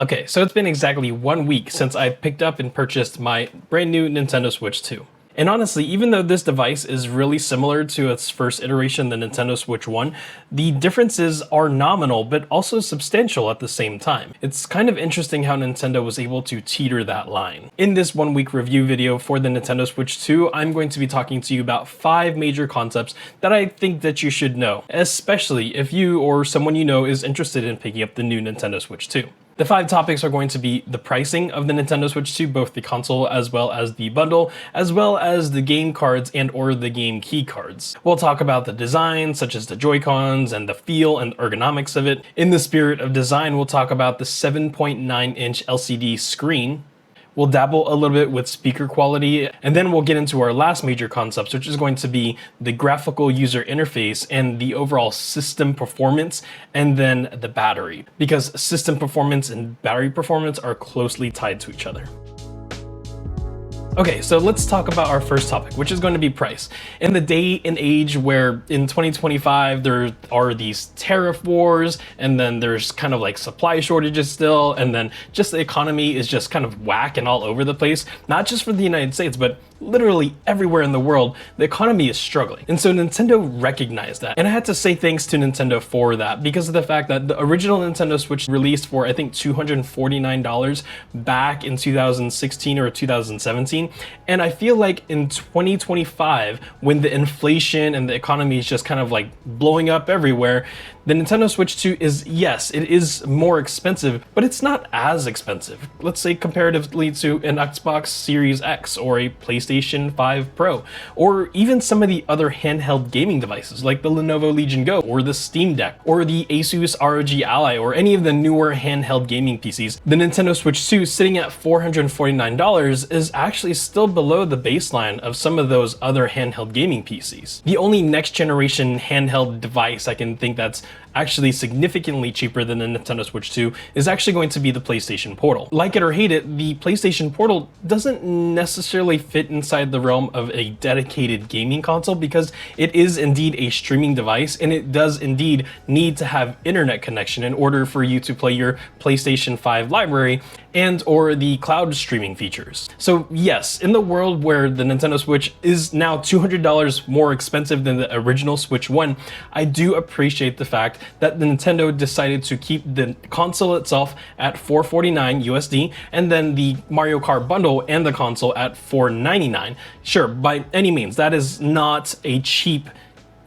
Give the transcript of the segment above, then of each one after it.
Okay, so it's been exactly 1 week since I picked up and purchased my brand new Nintendo Switch 2. And honestly, even though this device is really similar to its first iteration, the Nintendo Switch 1, the differences are nominal but also substantial at the same time. It's kind of interesting how Nintendo was able to teeter that line. In this 1 week review video for the Nintendo Switch 2, I'm going to be talking to you about 5 major concepts that I think that you should know, especially if you or someone you know is interested in picking up the new Nintendo Switch 2. The 5 topics are going to be the pricing of the Nintendo Switch 2, both the console as well as the bundle, as well as the game cards and or the game key cards. We'll talk about the design, such as the Joy-Cons and the feel and ergonomics of it. In the spirit of design, we'll talk about the 7.9-inch LCD screen. We'll dabble a little bit with speaker quality, and then we'll get into our last major concepts, which is going to be the graphical user interface and the overall system performance, and then the battery, because system performance and battery performance are closely tied to each other. Okay, so let's talk about our first topic, which is going to be price. In the day and age where in 2025 there are these tariff wars, and then there's kind of like supply shortages still, and then just the economy is just kind of whack and all over the place, not just for the United States, but literally everywhere in the world, the economy is struggling. And so Nintendo recognized that. And I had to say thanks to Nintendo for that, because of the fact that the original Nintendo Switch released for, I think, $249 back in 2016 or 2017. And I feel like in 2025, when the inflation and the economy is just kind of like blowing up everywhere, the Nintendo Switch 2 is, yes, it is more expensive, but it's not as expensive. Let's say comparatively to an Xbox Series X or a PlayStation 5 Pro, or even some of the other handheld gaming devices like the Lenovo Legion Go or the Steam Deck or the Asus ROG Ally or any of the newer handheld gaming PCs. The Nintendo Switch 2 sitting at $449 is actually still below the baseline of some of those other handheld gaming PCs. The only next generation handheld device I can think that's actually significantly cheaper than the Nintendo Switch 2 is actually going to be the PlayStation Portal. Like it or hate it, the PlayStation Portal doesn't necessarily fit inside the realm of a dedicated gaming console, because it is indeed a streaming device, and it does indeed need to have internet connection in order for you to play your PlayStation 5 library and or the cloud streaming features. So yes, in the world where the Nintendo Switch is now $200 more expensive than the original Switch 1, I do appreciate the fact that the Nintendo decided to keep the console itself at $449 USD, and then the Mario Kart bundle and the console at $499. Sure, by any means, that is not a cheap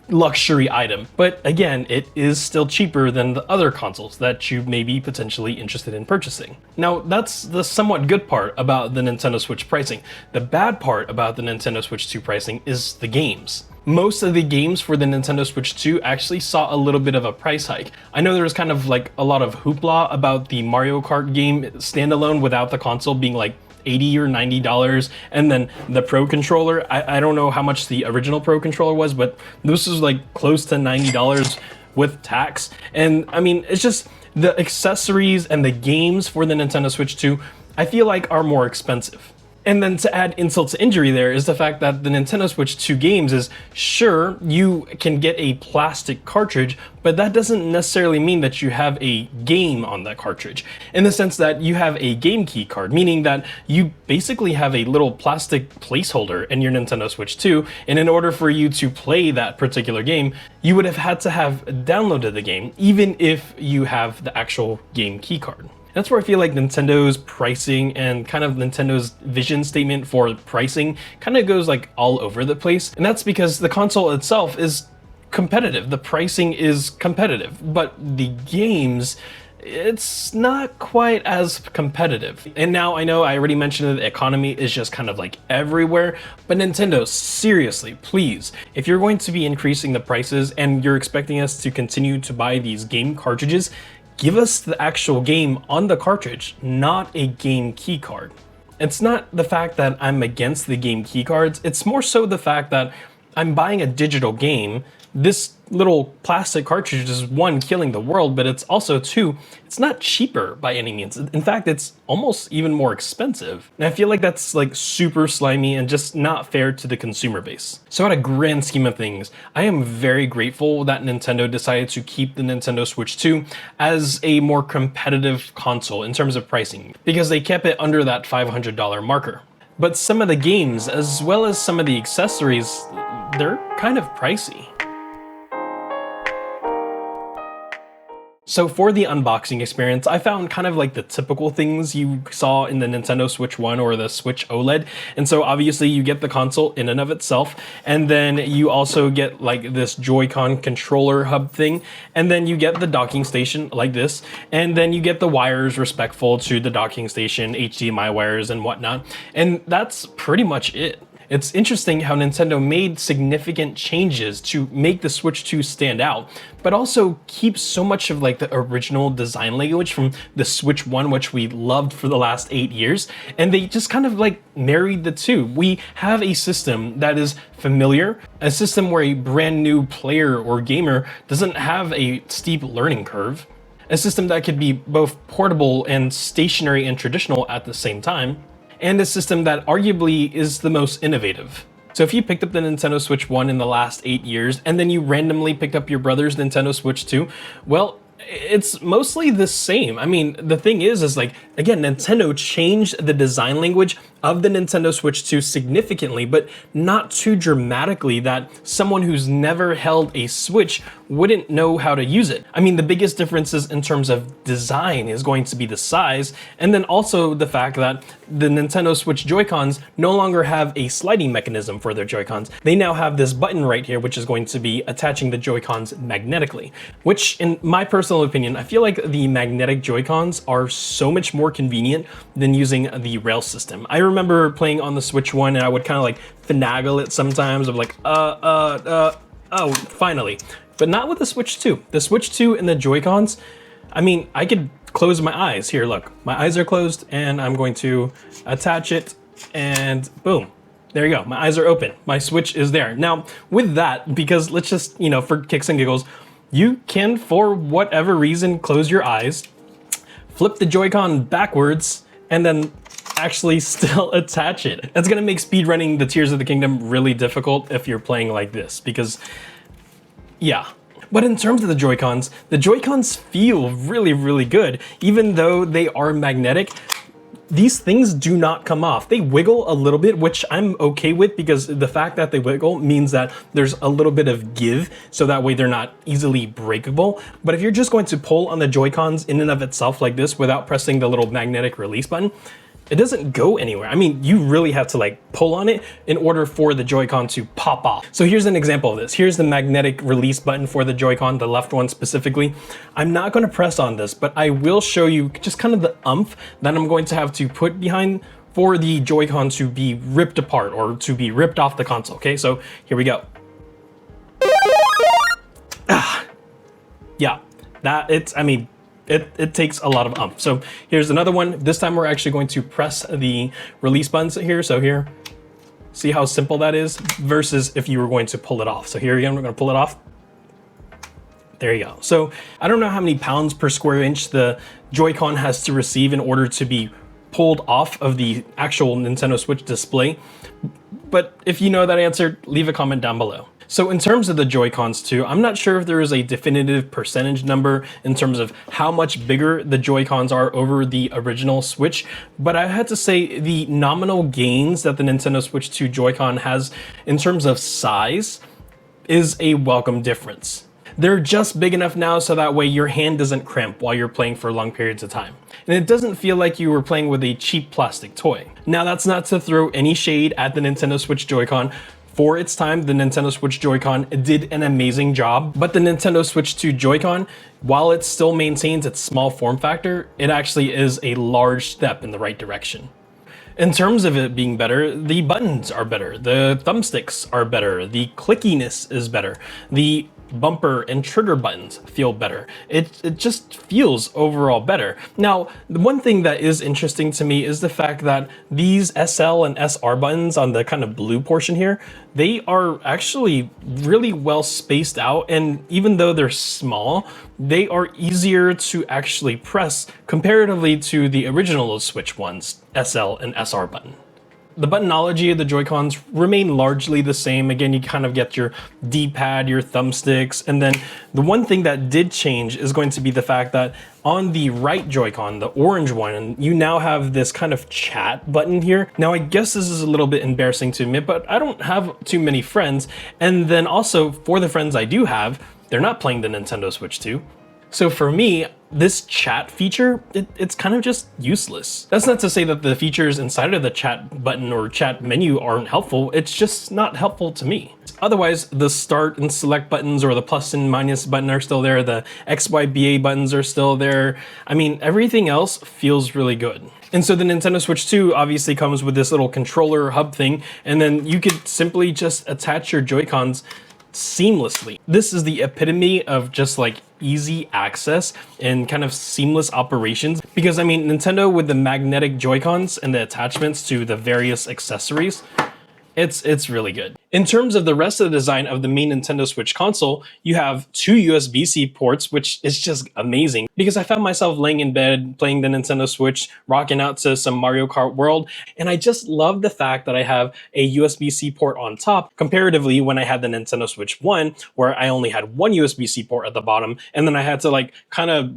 luxury item, but again, it is still cheaper than the other consoles that you may be potentially interested in purchasing. Now, that's the somewhat good part about the Nintendo Switch pricing. The bad part about the Nintendo Switch 2 pricing is the games. Most of the games for the Nintendo Switch 2 actually saw a little bit of a price hike. I know there was kind of like a lot of hoopla about the Mario Kart game standalone without the console being like $80 or $90, and then the Pro controller, I don't know how much the original Pro controller was, but this is like close to $90 with tax. And I mean, it's just the accessories and the games for the Nintendo Switch 2, I feel like are more expensive. And then to add insult to injury there is the fact that the Nintendo Switch 2 games is, sure, you can get a plastic cartridge, but that doesn't necessarily mean that you have a game on that cartridge, in the sense that you have a game key card, meaning that you basically have a little plastic placeholder in your Nintendo Switch 2, and in order for you to play that particular game, you would have had to have downloaded the game, even if you have the actual game key card. That's where I feel like Nintendo's pricing and kind of Nintendo's vision statement for pricing kind of goes like all over the place. And that's because the console itself is competitive. The pricing is competitive, but the games, it's not quite as competitive. And now I know I already mentioned that the economy is just kind of like everywhere, but Nintendo, seriously, please, if you're going to be increasing the prices and you're expecting us to continue to buy these game cartridges, give us the actual game on the cartridge, not a game key card. It's not the fact that I'm against the game key cards, it's more so the fact that I'm buying a digital game. This little plastic cartridge is one, killing the world, but it's also two, it's not cheaper by any means. In fact, it's almost even more expensive. And I feel like that's like super slimy and just not fair to the consumer base. So at a grand scheme of things, I am very grateful that Nintendo decided to keep the Nintendo Switch 2 as a more competitive console in terms of pricing, because they kept it under that $500 marker. But some of the games, as well as some of the accessories, they're kind of pricey. So for the unboxing experience, I found kind of like the typical things you saw in the Nintendo Switch 1 or the Switch OLED. And so obviously you get the console in and of itself, and then you also get like this Joy-Con controller hub thing, and then you get the docking station like this, and then you get the wires respectful to the docking station, HDMI wires and whatnot. And that's pretty much it. It's interesting how Nintendo made significant changes to make the Switch 2 stand out, but also keep so much of like the original design language from the Switch 1, which we loved for the last 8 years, and they just kind of like married the two. We have a system that is familiar, a system where a brand new player or gamer doesn't have a steep learning curve, a system that could be both portable and stationary and traditional at the same time, and a system that arguably is the most innovative. So if you picked up the Nintendo Switch 1 in the last 8 years, and then you randomly picked up your brother's Nintendo Switch 2, well, it's mostly the same. I mean, the thing is like, again, Nintendo changed the design language of the Nintendo Switch 2 significantly, but not too dramatically that someone who's never held a Switch wouldn't know how to use it. I mean, the biggest differences in terms of design is going to be the size, and then also the fact that the Nintendo Switch Joy-Cons no longer have a sliding mechanism for their Joy-Cons. They now have this button right here, which is going to be attaching the Joy-Cons magnetically, which in my personal opinion, I feel like the magnetic Joy-Cons are so much more convenient than using the rail system. I remember playing on the Switch 1 and I would kind of like finagle it sometimes of like, oh, finally. But not with the Switch 2. The Switch 2 and the Joy-Cons, I mean, I could close my eyes. Here, look, my eyes are closed and I'm going to attach it and boom. There you go, my eyes are open. My Switch is there. Now, with that, because let's just, for kicks and giggles, you can, for whatever reason, close your eyes, flip the Joy-Con backwards, and then actually still attach it. That's gonna make speedrunning the Tears of the Kingdom really difficult if you're playing like this, because, yeah. But in terms of the Joy-Cons feel really, really good. Even though they are magnetic, these things do not come off. They wiggle a little bit, which I'm okay with, because the fact that they wiggle means that there's a little bit of give, so that way they're not easily breakable. But if you're just going to pull on the Joy-Cons in and of itself like this without pressing the little magnetic release button, it doesn't go anywhere. I mean, you really have to like pull on it in order for the Joy-Con to pop off. So here's an example of this. Here's the magnetic release button for the Joy-Con, the left one specifically. I'm not gonna press on this, but I will show you just kind of the oomph that I'm going to have to put behind for the Joy-Con to be ripped apart or to be ripped off the console, okay? So here we go. Yeah, it takes a lot of oomph. So here's another one. This time we're actually going to press the release buttons here. So here, see how simple that is versus if you were going to pull it off. So here again, we're gonna pull it off. There you go. So I don't know how many pounds per square inch the Joy-Con has to receive in order to be pulled off of the actual Nintendo Switch display. But if you know that answer, leave a comment down below. So in terms of the Joy-Cons too, I'm not sure if there is a definitive percentage number in terms of how much bigger the Joy-Cons are over the original Switch, but I had to say the nominal gains that the Nintendo Switch 2 Joy-Con has in terms of size is a welcome difference. They're just big enough now so that way your hand doesn't cramp while you're playing for long periods of time. And it doesn't feel like you were playing with a cheap plastic toy. Now that's not to throw any shade at the Nintendo Switch Joy-Con. For its time, the Nintendo Switch Joy-Con did an amazing job, but the Nintendo Switch 2 Joy-Con, while it still maintains its small form factor, it actually is a large step in the right direction. In terms of it being better, the buttons are better, the thumbsticks are better, the clickiness is better, the bumper and trigger buttons feel better. It just feels overall better. Now, the one thing that is interesting to me is the fact that these SL and SR buttons on the kind of blue portion here, they are actually really well spaced out, and even though they're small, they are easier to actually press comparatively to the original Switch ones, SL and SR button. The buttonology of the Joy-Cons remain largely the same. Again, you kind of get your D-pad, your thumbsticks, and then the one thing that did change is going to be the fact that on the right Joy-Con, the orange one, you now have this kind of chat button here. Now, I guess this is a little bit embarrassing to admit, but I don't have too many friends. And then also, for the friends I do have, they're not playing the Nintendo Switch 2. So for me, this chat feature, it's kind of just useless. That's not to say that the features inside of the chat button or chat menu aren't helpful, it's just not helpful to me. Otherwise, the start and select buttons or the plus and minus button are still there, the XYBA buttons are still there. I mean, everything else feels really good. And so the Nintendo Switch 2 obviously comes with this little controller hub thing, and then you could simply just attach your Joy-Cons seamlessly. This is the epitome of just like easy access and kind of seamless operations, because I mean, Nintendo with the magnetic Joy-Cons and the attachments to the various accessories, it's really good. In terms of the rest of the design of the main Nintendo Switch console, you have two USB-C ports, which is just amazing because I found myself laying in bed playing the Nintendo Switch, rocking out to some Mario Kart World, and I just love the fact that I have a USB-C port on top comparatively when I had the Nintendo Switch 1, where I only had one USB-C port at the bottom, and then I had to like kind of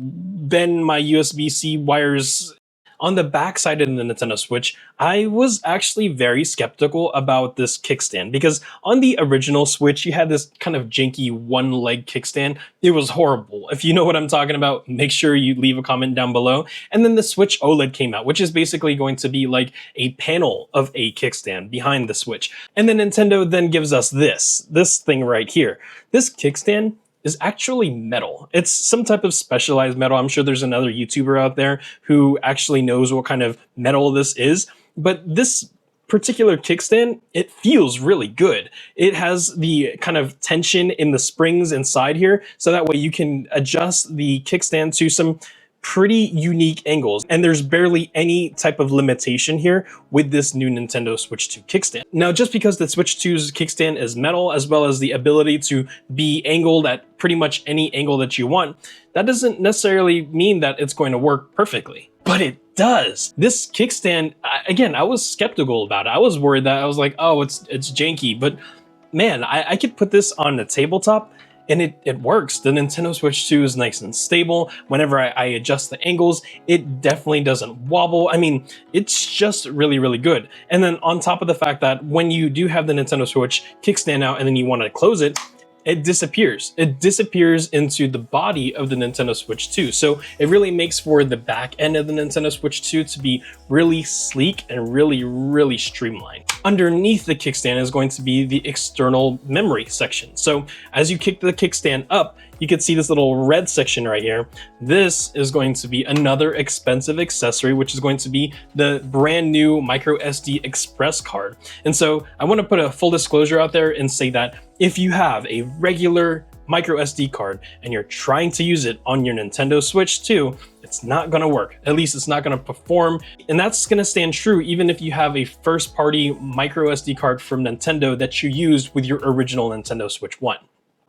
bend my USB-C wires. On the back side of the Nintendo Switch, I was actually very skeptical about this kickstand because on the original Switch, you had this kind of janky one-leg kickstand. It was horrible. If you know what I'm talking about, make sure you leave a comment down below. And then the Switch OLED came out, which is basically going to be like a panel of a kickstand behind the Switch. And then Nintendo then gives us this thing right here. This kickstand is actually metal. It's some type of specialized metal. I'm sure there's another YouTuber out there who actually knows what kind of metal this is, but this particular kickstand, it feels really good. It has the kind of tension in the springs inside here, so that way you can adjust the kickstand to some pretty unique angles, and there's barely any type of limitation here with this new Nintendo Switch 2 kickstand. Now, just because the Switch 2's kickstand is metal, as well as the ability to be angled at pretty much any angle that you want, that doesn't necessarily mean that it's going to work perfectly. But it does. This kickstand, again, I was skeptical about it. I was worried that I was like, oh, it's janky, but man, I could put this on the tabletop and it works. The Nintendo Switch 2 is nice and stable. Whenever I adjust the angles, it definitely doesn't wobble. I mean, it's just really, really good. And then on top of the fact that when you do have the Nintendo Switch kickstand out and then you want to close it, it disappears. It disappears into the body of the Nintendo Switch 2. So it really makes for the back end of the Nintendo Switch 2 to be really sleek and really, really streamlined. Underneath the kickstand is going to be the external memory section. So as you kick the kickstand up, you can see this little red section right here. This is going to be another expensive accessory, which is going to be the brand new micro SD Express card. And so I want to put a full disclosure out there and say that if you have a regular micro SD card and you're trying to use it on your Nintendo Switch 2, it's not going to work. At least it's not going to perform. And that's going to stand true even if you have a first party micro SD card from Nintendo that you used with your original Nintendo Switch 1.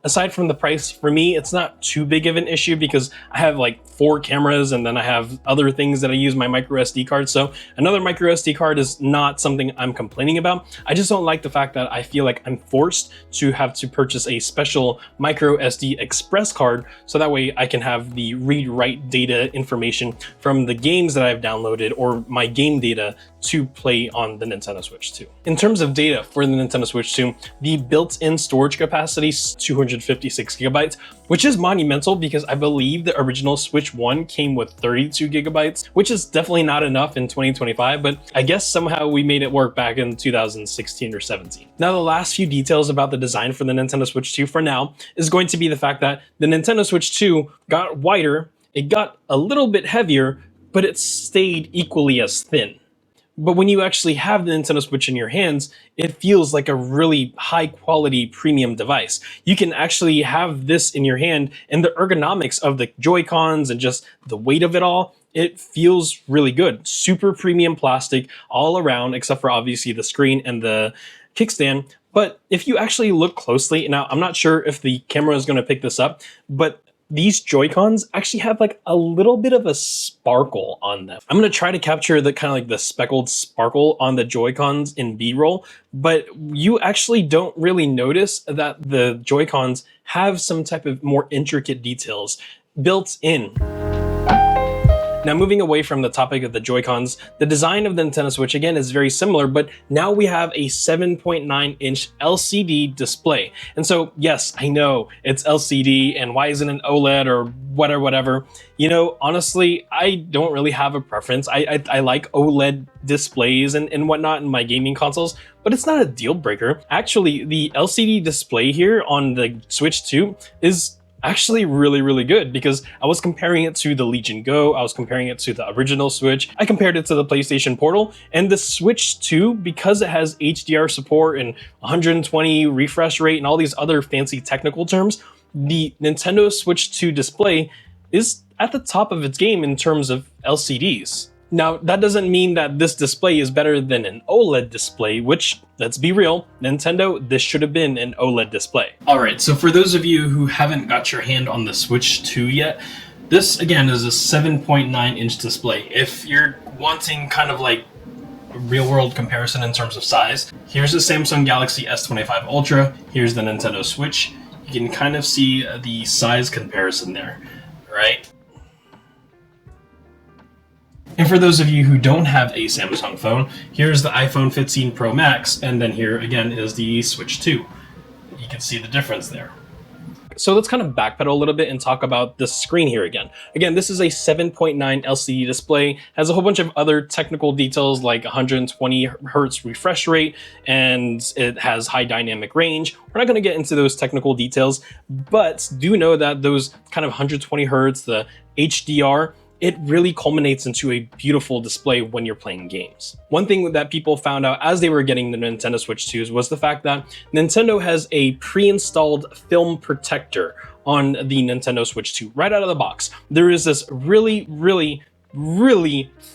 Aside from the price, for me, it's not too big of an issue because I have like 4 cameras and then I have other things that I use my micro SD card. So another micro SD card is not something I'm complaining about. I just don't like the fact that I feel like I'm forced to have to purchase a special micro SD Express card so that way I can have the read-write data information from the games that I've downloaded or my game data to play on the Nintendo Switch 2. In terms of data for the Nintendo Switch 2, the built-in storage capacity is 256 gigabytes, which is monumental because I believe the original Switch 1 came with 32 gigabytes, which is definitely not enough in 2025, but I guess somehow we made it work back in 2016 or 17. Now, the last few details about the design for the Nintendo Switch 2 for now is going to be the fact that the Nintendo Switch 2 got wider, it got a little bit heavier, but it stayed equally as thin. But when you actually have the Nintendo Switch in your hands, it feels like a really high quality premium device. You can actually have this in your hand, and the ergonomics of the Joy-Cons and just the weight of it all, it feels really good. Super premium plastic all around, except for obviously the screen and the kickstand. But if you actually look closely, now I'm not sure if the camera is going to pick this up, but these Joy-Cons actually have like a little bit of a sparkle on them. I'm going to try to capture the kind of like the speckled sparkle on the Joy-Cons in B-roll, but you actually don't really notice that the Joy-Cons have some type of more intricate details built in. Now, moving away from the topic of the Joy-Cons, the design of the Nintendo Switch again is very similar, but now we have a 7.9-inch LCD display. And so, yes, I know it's LCD, and why isn't it an OLED or whatever? You know, honestly, I don't really have a preference. I like OLED displays and whatnot in my gaming consoles, but it's not a deal breaker. Actually, the LCD display here on the Switch 2 is actually really good, because I was comparing it to the Legion Go, I was comparing it to the original Switch, I compared it to the PlayStation Portal, and the Switch 2, because it has HDR support and 120 refresh rate and all these other fancy technical terms, the Nintendo Switch 2 display is at the top of its game in terms of LCDs. Now, that doesn't mean that this display is better than an OLED display, which, let's be real, Nintendo, this should have been an OLED display. All right, so for those of you who haven't got your hand on the Switch 2 yet, this, again, is a 7.9-inch display. If you're wanting kind of like a real-world comparison in terms of size, here's the Samsung Galaxy S25 Ultra, here's the Nintendo Switch. You can kind of see the size comparison there, right? And for those of you who don't have a Samsung phone, here's the iPhone 15 Pro Max, and then here again is the Switch 2. You can see the difference there. So let's kind of backpedal a little bit and talk about the screen here again. Again, this is a 7.9 LCD display, has a whole bunch of other technical details like 120 hertz refresh rate, and it has high dynamic range. We're not going to get into those technical details, but do know that those kind of 120 hertz, the HDR, it really culminates into a beautiful display when you're playing games. One thing that people found out as they were getting the Nintendo Switch 2s was the fact that Nintendo has a pre-installed film protector on the Nintendo Switch 2 right out of the box. There is this really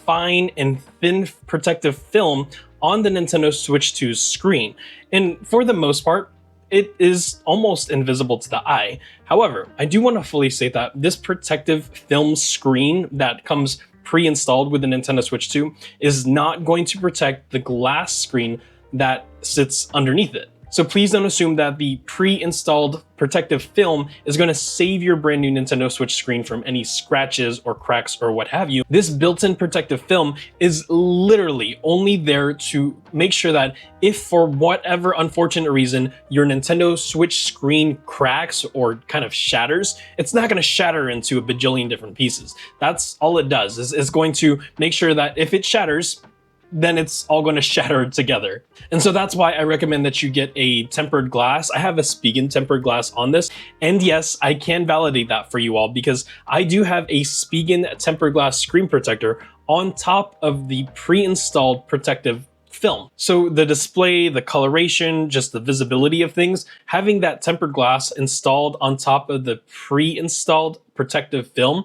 fine and thin protective film on the Nintendo Switch 2's screen. And for the most part, it is almost invisible to the eye. However, I do want to fully state that this protective film screen that comes pre-installed with the Nintendo Switch 2 is not going to protect the glass screen that sits underneath it. So please don't assume that the pre-installed protective film is going to save your brand new Nintendo Switch screen from any scratches or cracks or what have you. This built-in protective film is literally only there to make sure that if for whatever unfortunate reason your Nintendo Switch screen cracks or kind of shatters, it's not going to shatter into a bajillion different pieces. That's all it does, is it's going to make sure that if it shatters, then it's all going to shatter together. And so that's why I recommend that you get a tempered glass. I have a Spigen tempered glass on this. And yes, I can validate that for you all, because I do have a Spigen tempered glass screen protector on top of the pre-installed protective film. So the display, the coloration, just the visibility of things, having that tempered glass installed on top of the pre-installed protective film,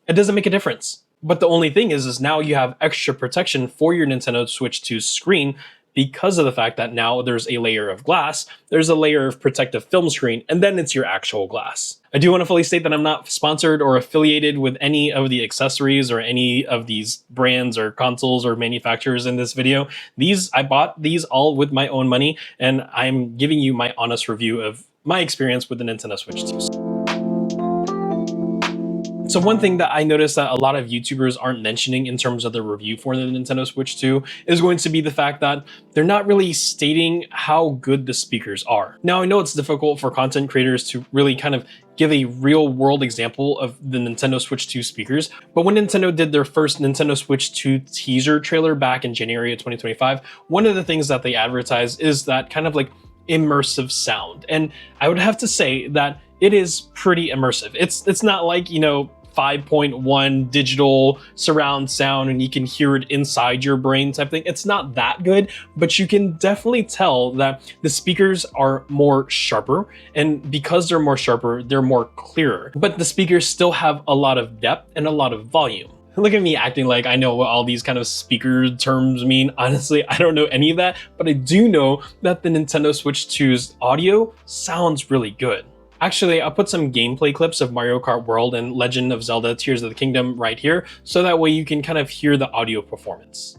it doesn't make a difference. But the only thing is now you have extra protection for your Nintendo Switch 2 screen because of the fact that now there's a layer of glass, there's a layer of protective film screen, and then it's your actual glass. I do want to fully state that I'm not sponsored or affiliated with any of the accessories or any of these brands or consoles or manufacturers in this video. I bought these all with my own money, and I'm giving you my honest review of my experience with the Nintendo Switch 2. So one thing that I noticed that a lot of YouTubers aren't mentioning in terms of the review for the Nintendo Switch 2 is going to be the fact that they're not really stating how good the speakers are. Now, I know it's difficult for content creators to really kind of give a real world example of the Nintendo Switch 2 speakers, but when Nintendo did their first Nintendo Switch 2 teaser trailer back in January of 2025, one of the things that they advertised is that kind of like immersive sound. And I would have to say that it is pretty immersive. It's not like, you know, 5.1 digital surround sound and you can hear it inside your brain type thing. It's not that good, but you can definitely tell that the speakers are more sharper, and because they're more sharper, they're more clearer. But the speakers still have a lot of depth and a lot of volume. Look at me acting like I know what all these kind of speaker terms mean. Honestly, I don't know any of that, but I do know that the Nintendo Switch 2's audio sounds really good. Actually, I'll put some gameplay clips of Mario Kart World and Legend of Zelda Tears of the Kingdom right here, so that way you can kind of hear the audio performance.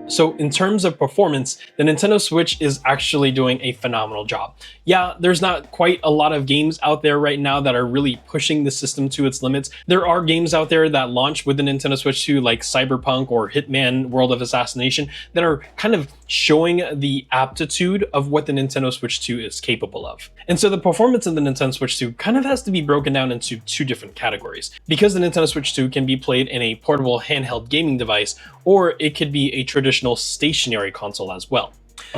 So in terms of performance, the Nintendo Switch is actually doing a phenomenal job. Yeah, there's not quite a lot of games out there right now that are really pushing the system to its limits. There are games out there that launch with the Nintendo Switch 2 like Cyberpunk or Hitman World of Assassination that are kind of showing the aptitude of what the Nintendo Switch 2 is capable of. And so the performance of the Nintendo Switch 2 kind of has to be broken down into two different categories. Because the Nintendo Switch 2 can be played in a portable handheld gaming device, or it could be a traditional stationary console as well.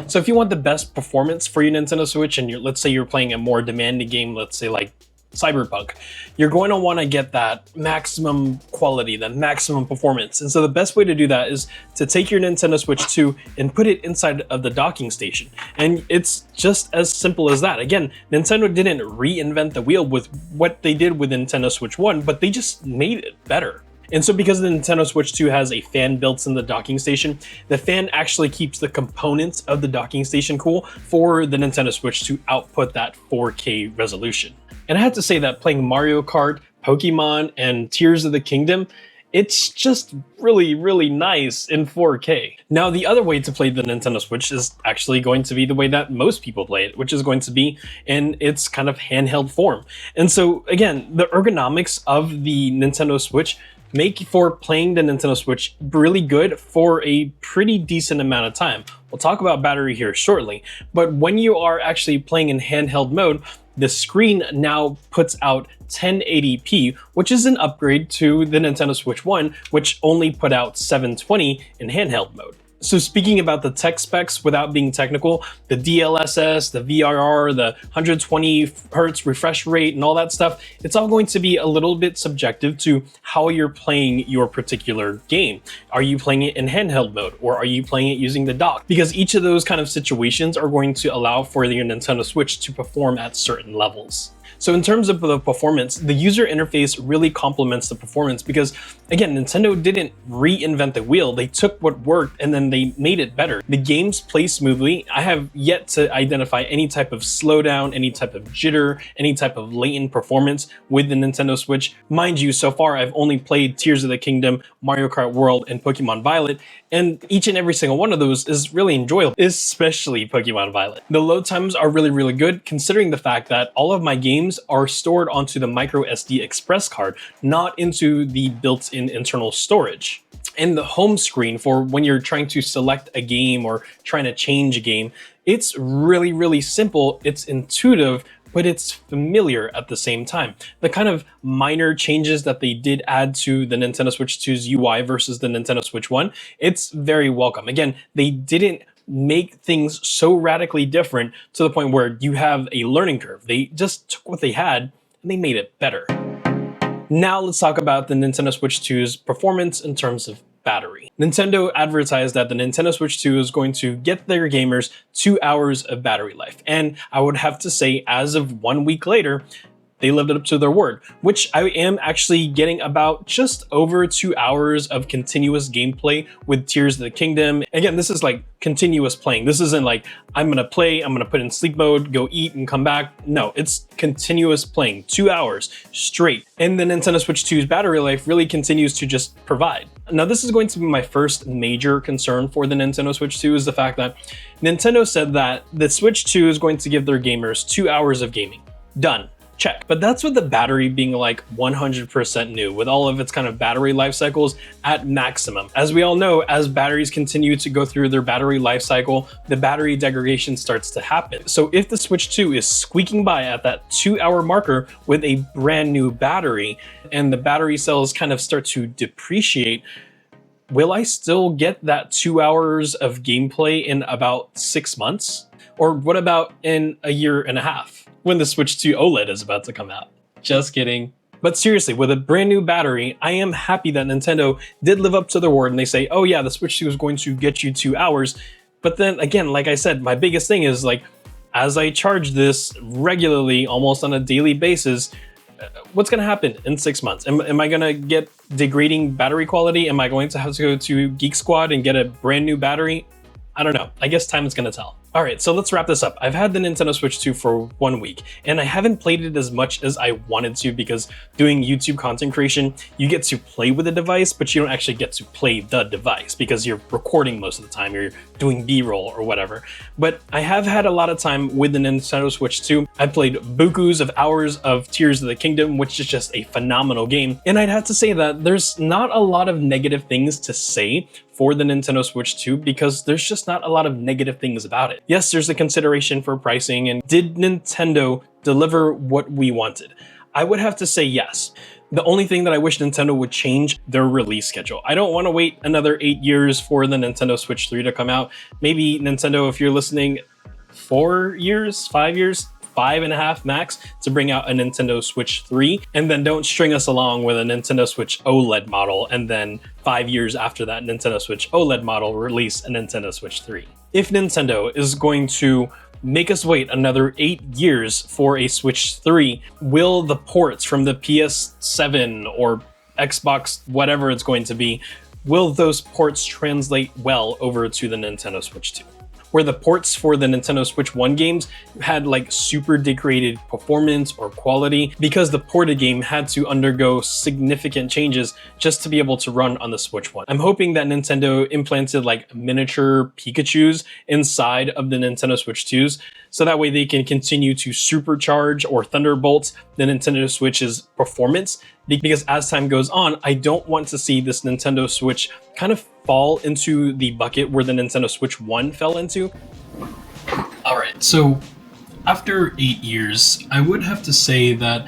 So if you want the best performance for your Nintendo Switch and let's say you're playing a more demanding game, let's say like Cyberpunk, you're going to want to get that maximum quality, that maximum performance. And so the best way to do that is to take your Nintendo Switch 2 and put it inside of the docking station. And it's just as simple as that. Again, Nintendo didn't reinvent the wheel with what they did with Nintendo Switch 1, but they just made it better. And so because the Nintendo Switch 2 has a fan built in the docking station, the fan actually keeps the components of the docking station cool for the Nintendo Switch to output that 4K resolution. And I have to say that playing Mario Kart, Pokemon, and Tears of the Kingdom, it's just really, really nice in 4K. Now, the other way to play the Nintendo Switch is actually going to be the way that most people play it, which is going to be in its kind of handheld form. And so again, the ergonomics of the Nintendo Switch make for playing the Nintendo Switch really good for a pretty decent amount of time. We'll talk about battery here shortly, but when you are actually playing in handheld mode, the screen now puts out 1080p, which is an upgrade to the Nintendo Switch 1, which only put out 720 in handheld mode. So speaking about the tech specs without being technical, the DLSS, the VRR, the 120 hertz refresh rate and all that stuff, it's all going to be a little bit subjective to how you're playing your particular game. Are you playing it in handheld mode or are you playing it using the dock? Because each of those kind of situations are going to allow for your Nintendo Switch to perform at certain levels. So in terms of the performance, the user interface really complements the performance because, again, Nintendo didn't reinvent the wheel. They took what worked and then they made it better. The games play smoothly. I have yet to identify any type of slowdown, any type of jitter, any type of latent performance with the Nintendo Switch. Mind you, so far I've only played Tears of the Kingdom, Mario Kart World, and Pokemon Violet, and each and every single one of those is really enjoyable, especially Pokemon Violet. The load times are really, really good considering the fact that all of my games are stored onto the micro SD express card, not into the built-in internal storage. And the home screen for when you're trying to select a game or trying to change a game, it's really, really simple. It's intuitive, but it's familiar at the same time. The kind of minor changes that they did add to the Nintendo Switch 2's UI versus the Nintendo Switch 1, it's very welcome. Again, they didn't make things so radically different to the point where you have a learning curve. They just took what they had and they made it better. Now let's talk about the Nintendo Switch 2's performance in terms of battery. Nintendo advertised that the Nintendo Switch 2 is going to get their gamers 2 hours of battery life. And I would have to say, as of 1 week later, they lived up to their word, which I am actually getting about just over 2 hours of continuous gameplay with Tears of the Kingdom. Again, this is like continuous playing. This isn't like, I'm gonna play, I'm gonna put in sleep mode, go eat and come back. No, it's continuous playing, 2 hours straight. And the Nintendo Switch 2's battery life really continues to just provide. Now, this is going to be my first major concern for the Nintendo Switch 2, is the fact that Nintendo said that the Switch 2 is going to give their gamers 2 hours of gaming. Done. Check. But that's with the battery being like 100% new, with all of its kind of battery life cycles at maximum. As we all know, as batteries continue to go through their battery life cycle, the battery degradation starts to happen. So if the Switch 2 is squeaking by at that 2 hour marker with a brand new battery, and the battery cells kind of start to depreciate, will I still get that 2 hours of gameplay in about 6 months? Or what about in a year and a half, when the Switch 2 OLED is about to come out? Just kidding. But seriously, with a brand new battery, I am happy that Nintendo did live up to their word and they say, oh yeah, the Switch 2 is going to get you 2 hours. But then again, like I said, my biggest thing is like, as I charge this regularly, almost on a daily basis, what's going to happen in 6 months? Am I going to get degrading battery quality? Am I going to have to go to Geek Squad and get a brand new battery? I don't know. I guess time is going to tell. All right, so let's wrap this up. I've had the Nintendo Switch 2 for 1 week, and I haven't played it as much as I wanted to, because doing YouTube content creation, you get to play with the device, but you don't actually get to play the device because you're recording most of the time, you're doing B-roll or whatever. But I have had a lot of time with the Nintendo Switch 2. I played bukus of hours of Tears of the Kingdom, which is just a phenomenal game. And I'd have to say that there's not a lot of negative things to say for the Nintendo Switch 2, because there's just not a lot of negative things about it. Yes, there's a consideration for pricing, and did Nintendo deliver what we wanted? I would have to say yes. The only thing that I wish Nintendo would change, their release schedule. I don't want to wait another 8 years for the Nintendo Switch 3 to come out. Maybe Nintendo, if you're listening, 4 years, 5 years, 5.5 max to bring out a Nintendo Switch 3, and then don't string us along with a Nintendo Switch OLED model, and then 5 years after that Nintendo Switch OLED model release a Nintendo Switch 3. If Nintendo is going to make us wait another 8 years for a Switch 3, will the ports from the PS7 or Xbox, whatever it's going to be, will those ports translate well over to the Nintendo Switch 2? Where the ports for the Nintendo Switch 1 games had like super degraded performance or quality, because the ported game had to undergo significant changes just to be able to run on the Switch 1. I'm hoping that Nintendo implanted like miniature Pikachus inside of the Nintendo Switch 2s, so that way they can continue to supercharge or thunderbolt the Nintendo Switch's performance, because as time goes on, I don't want to see this Nintendo Switch kind of fall into the bucket where the Nintendo Switch 1 fell into. Alright, so after 8 years, I would have to say that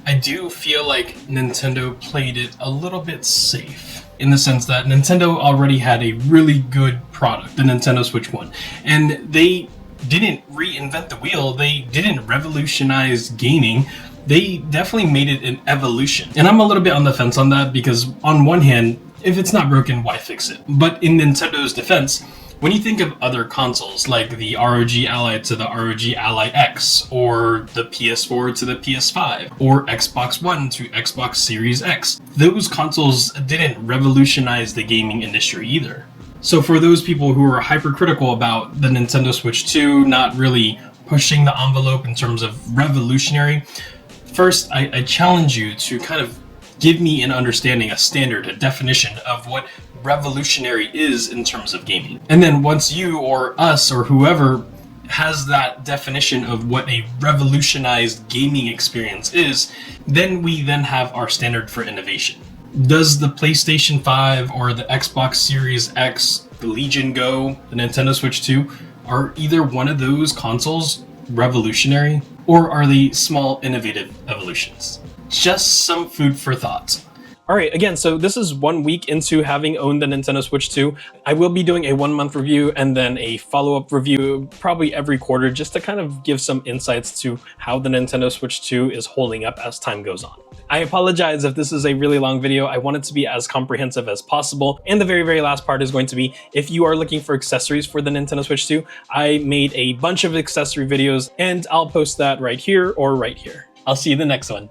I do feel like Nintendo played it a little bit safe, in the sense that Nintendo already had a really good product, the Nintendo Switch 1, and they didn't reinvent the wheel, they didn't revolutionize gaming, they definitely made it an evolution. And I'm a little bit on the fence on that, because on one hand, if it's not broken, why fix it? But in Nintendo's defense, when you think of other consoles, like the ROG Ally to the ROG Ally X, or the PS4 to the PS5, or Xbox One to Xbox Series X, those consoles didn't revolutionize the gaming industry either. So for those people who are hypercritical about the Nintendo Switch 2 not really pushing the envelope in terms of revolutionary, first, I challenge you to kind of give me an understanding, a standard, a definition of what revolutionary is in terms of gaming. And then once you or us or whoever has that definition of what a revolutionized gaming experience is, then we then have our standard for innovation. Does the PlayStation 5 or the Xbox Series X, the Legion Go, the Nintendo Switch 2, are either one of those consoles revolutionary, or are they small innovative evolutions? Just some food for thought. All right, again, so this is 1 week into having owned the Nintendo Switch 2. I will be doing a 1 month review and then a follow-up review probably every quarter, just to kind of give some insights to how the Nintendo Switch 2 is holding up as time goes on. I apologize if this is a really long video. I want it to be as comprehensive as possible. And the very, very last part is going to be, if you are looking for accessories for the Nintendo Switch 2, I made a bunch of accessory videos and I'll post that right here or right here. I'll see you in the next one.